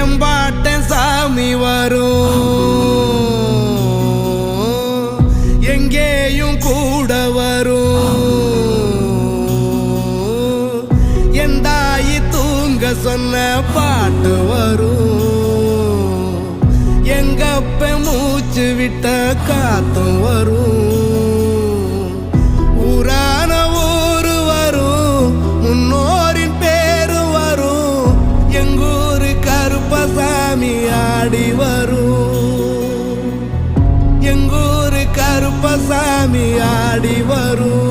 எம்பாட்ட சாமி வரும், எங்கேயும் கூட வரும். என் தாயி தூங்க சொன்ன பாட்டு வரும், எங்கப்ப மூச்சு விட்ட காத்தும் வரும். ஊரான ஊரு வரும், முன்னோரின் பேரு வரும். எங்கூரு கருப்பசாமி ஆடி வரும், எங்கூரு கருப்பசாமி ஆடி வரும்.